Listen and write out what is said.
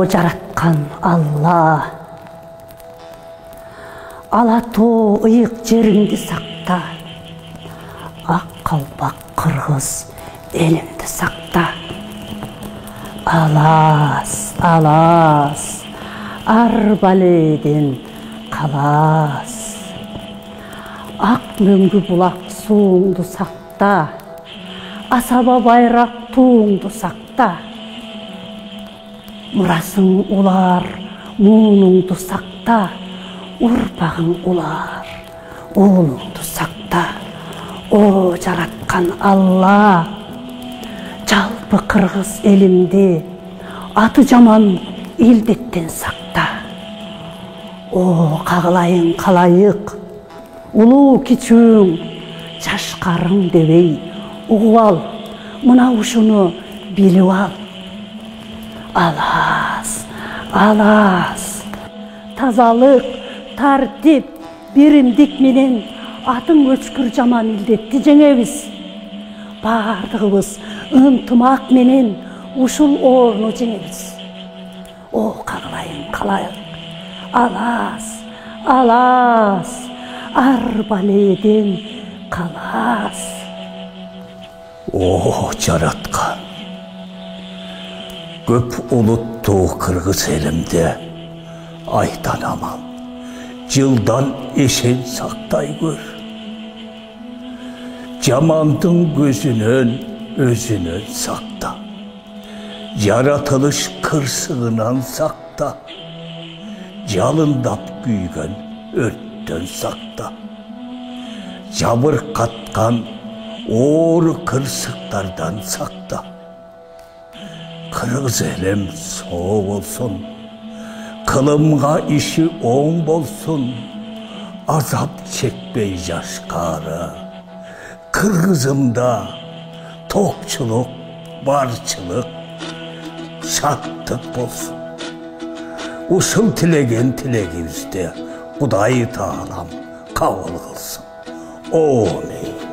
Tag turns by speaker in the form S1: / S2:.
S1: жараткан Алла, ала тоо ыйык жериңди сакта, ак калпак кыргыз элимди сакта. Алас, алас, арбаледен калас, ак мөңгү булак сууңду сакта, асаба байрак тууңду сакта. Мурасың улар, муунуңду сакта, урпагың улар, уулуңду сакта. О жараткан Алла, жалпы кыргыз элимди аты жаман илдеттен сакта. О кагылайың калайык, улуу кичүүң, жашкарың дебей угуп ал, мына ушуну билип ал. Алас, алас, тазалык, тартип, биримдик менен атың өчкүр жаман илдетти жеңебиз. Бардыгыбыз ынтымак менен ушул ооруну жеңебиз. О кагылайың калайык, алас, алас, арбаледен калас.
S2: О жараткан, көп улуттуу кыргыз элимде айдан аман, жылдан эшен сактай көр. Жамандың көзүнөн өзүнөн сакта, жаратылыш кырсыгынан сакта, жалындап күйгөн өрттөн сакта, жабыркаткан оору кырсыктардан сакта. Кыргыз элим соо болсун, кылымга иши оң болсун, азап чекпей жашкары. Кыргызымда токчулук, барчылык, шаттык болсун. Ушул тилеген тилегибизди Кудай Таалам кабыл кылсын. Амин.